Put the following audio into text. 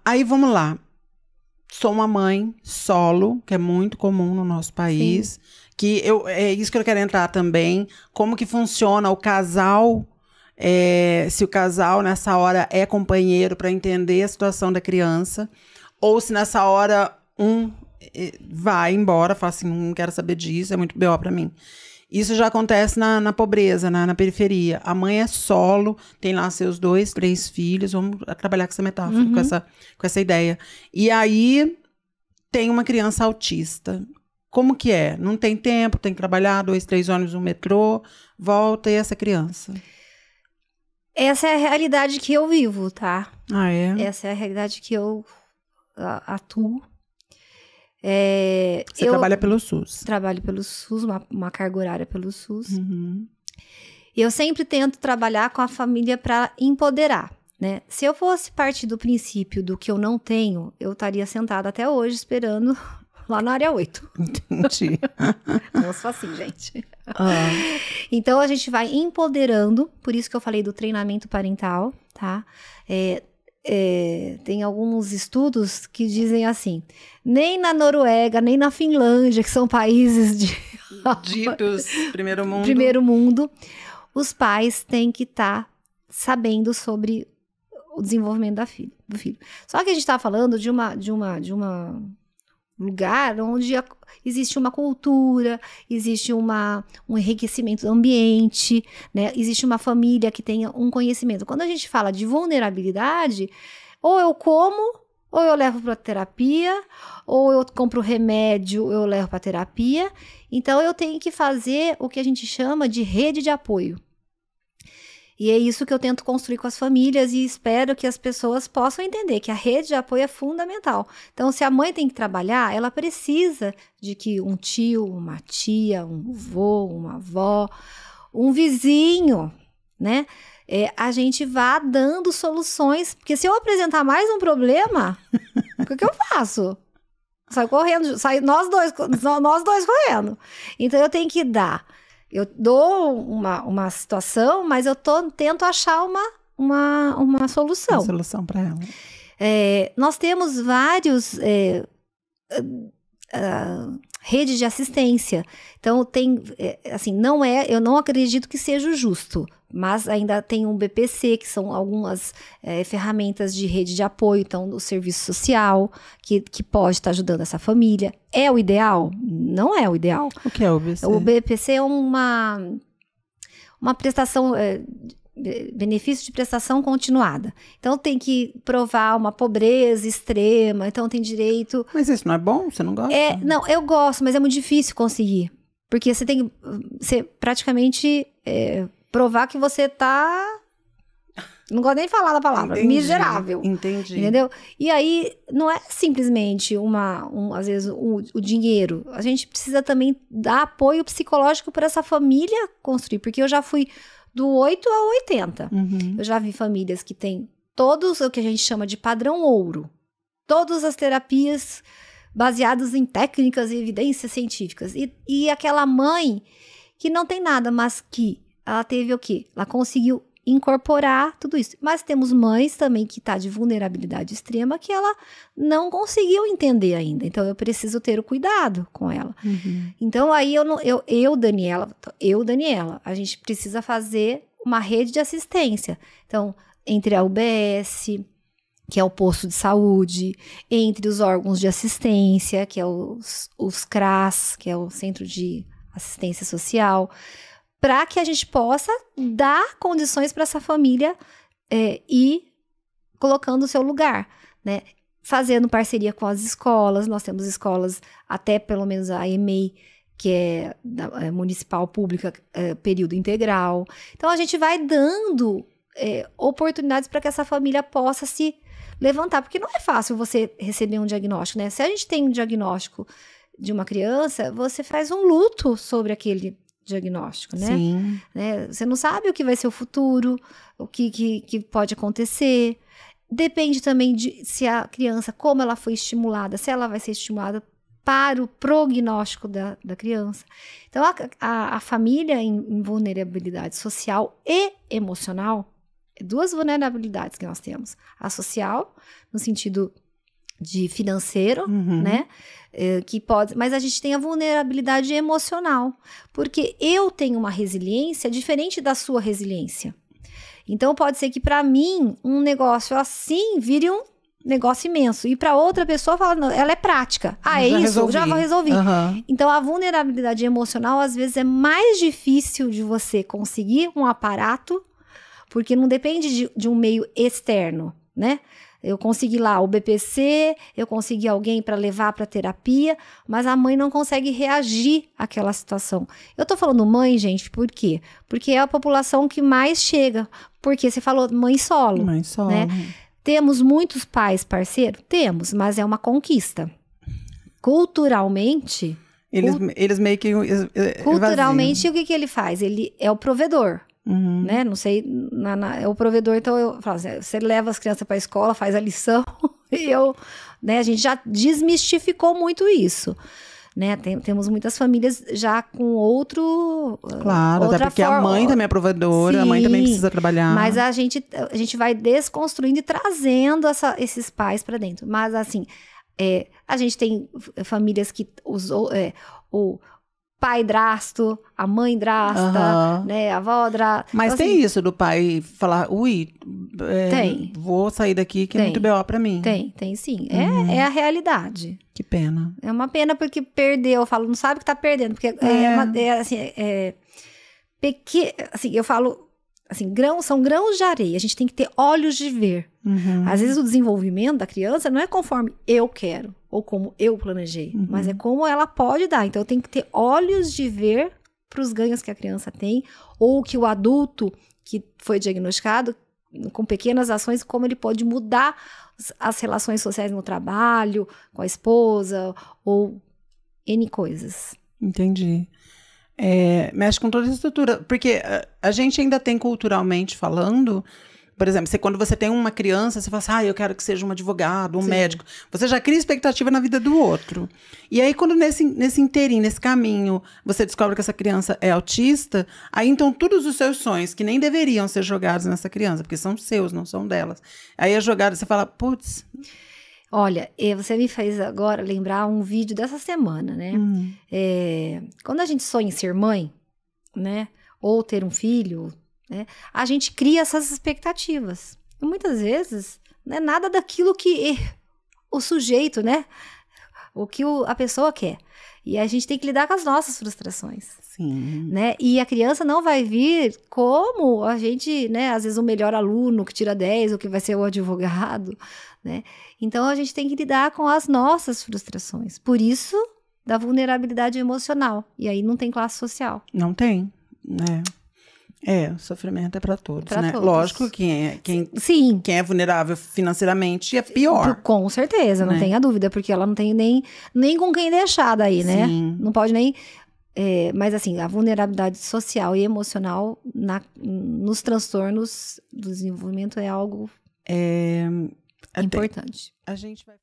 Aí vamos lá. Sou uma mãe solo, que é muito comum no nosso país. Sim. É isso que eu quero entrar também. Como que funciona o casal, se o casal nessa hora é companheiro para entender a situação da criança, ou se nessa hora vai embora, fala assim, não quero saber disso, é muito BO para mim. Isso já acontece na pobreza, na periferia. A mãe é solo, tem lá seus 2, 3 filhos. Vamos trabalhar com essa metáfora, com essa ideia. E aí, tem uma criança autista. Como que é? Não tem tempo, tem que trabalhar 2, 3 ônibus no metrô, volta, e essa criança? Essa é a realidade que eu vivo, tá? Ah, é? Essa é a realidade que eu atuo. Você trabalha pelo SUS? Trabalho pelo SUS, uma carga horária pelo SUS. E eu sempre tento trabalhar com a família para empoderar, né? Se eu fosse partir do princípio do que eu não tenho, eu estaria sentada até hoje esperando lá na área 8. Entendi. Não sou assim, gente. Então, a gente vai empoderando, por isso que eu falei do treinamento parental, tá? Tem alguns estudos que dizem assim, nem na Noruega, nem na Finlândia, que são países ditos primeiro mundo, os pais têm que estar sabendo sobre o desenvolvimento do filho. Só que a gente está falando de uma lugar onde existe uma cultura, existe um enriquecimento do ambiente, né? Existe uma família que tenha um conhecimento. Quando a gente fala de vulnerabilidade, ou eu como, ou eu levo para terapia, ou eu compro remédio, eu levo para terapia. Então, eu tenho que fazer o que a gente chama de rede de apoio. E é isso que eu tento construir com as famílias e espero que as pessoas possam entender que a rede de apoio é fundamental. Então, se a mãe tem que trabalhar, ela precisa de que um tio, uma tia, um avô, uma avó, um vizinho, né? A gente vá dando soluções, porque se eu apresentar mais um problema, o que eu faço? Saio correndo, nós dois correndo. Então, eu tenho que dar. Eu dou uma situação, mas eu tento achar uma solução. Uma solução para ela. Nós temos vários redes de assistência. Então, assim, eu não acredito que seja justo, mas ainda tem um BPC, que são algumas ferramentas de rede de apoio, então, o serviço social, que pode estar ajudando essa família. É o ideal? Não é o ideal. O que é o BPC? O BPC é uma prestação... benefício de prestação continuada. Então, tem que provar uma pobreza extrema, então tem direito... Mas isso não é bom? Você não gosta? Não, eu gosto, mas é muito difícil conseguir. Porque você tem que praticamente provar que você tá... Não gosto nem de falar da palavra. Entendi, miserável. Entendi. Entendeu? E aí, não é simplesmente às vezes, o dinheiro. A gente precisa também dar apoio psicológico para essa família construir. Porque eu já fui do 8 a 80. Eu já vi famílias que têm todos o que a gente chama de padrão ouro. Todas as terapias baseadas em técnicas e evidências científicas. E aquela mãe que não tem nada, mas que ela teve o quê? Ela conseguiu incorporar tudo isso. Mas temos mães também que tá de vulnerabilidade extrema que ela não conseguiu entender ainda. Então, eu preciso ter o cuidado com ela. Então, aí Daniela, a gente precisa fazer uma rede de assistência. Então, entre a UBS, que é o posto de saúde, entre os órgãos de assistência, que é os CRAS, que é o Centro de Assistência Social, para que a gente possa dar condições para essa família ir colocando o seu lugar, né? Fazendo parceria com as escolas. Nós temos escolas, até pelo menos a EMEI, que é municipal pública, período integral. Então, a gente vai dando oportunidades para que essa família possa se levantar, porque não é fácil você receber um diagnóstico, né? Se a gente tem um diagnóstico de uma criança, você faz um luto sobre aquele diagnóstico, né? Sim. Você não sabe o que vai ser o futuro, o que pode acontecer. Depende também de se a criança, como ela foi estimulada, se ela vai ser estimulada para o prognóstico da criança. Então, a família em vulnerabilidade social e emocional, duas vulnerabilidades que nós temos. A social, no sentido de financeiro, né? Que pode, mas a gente tem a vulnerabilidade emocional, porque eu tenho uma resiliência diferente da sua resiliência. Então pode ser que para mim um negócio assim vire um negócio imenso e para outra pessoa fala, não, ela é prática. É isso, já vou resolver. Então a vulnerabilidade emocional às vezes é mais difícil de você conseguir um aparato, porque não depende de um meio externo, né? Eu consegui lá o BPC, eu consegui alguém para levar para terapia, mas a mãe não consegue reagir àquela situação. Eu tô falando mãe, gente, por quê? Porque é a população que mais chega. Porque você falou mãe solo. Mãe solo. Né? Temos muitos pais parceiros? Temos, mas é uma conquista. Culturalmente... Eles meio que... Culturalmente, o que ele faz? Ele é o provedor. Né? Não sei, é o provedor, então eu falo assim, você leva as crianças para a escola, faz a lição, e né, a gente já desmistificou muito isso, né? Temos muitas famílias já com outro... Claro, até porque a mãe também é provedora, a mãe também precisa trabalhar. Mas a gente vai desconstruindo e trazendo esses pais para dentro. Mas assim, a gente tem famílias que o pai drasto, a mãe drasta, né, a avó drasta. Mas então, tem assim, isso do pai falar, vou sair daqui que é muito B.O. pra mim. Tem sim. É a realidade. Que pena. É uma pena porque perdeu, eu falo, não sabe que tá perdendo, porque assim, eu falo, assim, são grãos de areia, a gente tem que ter olhos de ver. Às vezes o desenvolvimento da criança não é conforme eu quero, ou como eu planejei, mas é como ela pode dar. Então eu tenho que ter olhos de ver para os ganhos que a criança tem, ou que o adulto que foi diagnosticado, com pequenas ações, como ele pode mudar as relações sociais no trabalho, com a esposa, ou N coisas. Entendi. Mexe com toda a estrutura, porque a gente ainda tem culturalmente falando, por exemplo, quando você tem uma criança, você fala assim, eu quero que seja um advogado, um médico. Você já cria expectativa na vida do outro. E aí, quando nesse inteirinho, nesse caminho, você descobre que essa criança é autista, aí então todos os seus sonhos, que nem deveriam ser jogados nessa criança, porque são seus, não são delas. Aí é jogado, você fala, putz... Olha, você me fez agora lembrar um vídeo dessa semana, né? Quando a gente sonha em ser mãe, né? Ou ter um filho... né? A gente cria essas expectativas. E muitas vezes não é nada daquilo que o sujeito, né? O que a pessoa quer. E a gente tem que lidar com as nossas frustrações. Sim. Né? E a criança não vai vir como a gente, né? Às vezes o melhor aluno que tira 10, ou que vai ser o advogado, né? Então a gente tem que lidar com as nossas frustrações. Por isso, da vulnerabilidade emocional. E aí não tem classe social. Não tem, né? O sofrimento é para todos, né? Todos. Lógico que quem é vulnerável financeiramente é pior. Com certeza, não tenha dúvida, porque ela não tem nem com quem deixar daí, né? Sim. Não pode nem... mas assim, a vulnerabilidade social e emocional nos transtornos do desenvolvimento é algo importante. A gente vai...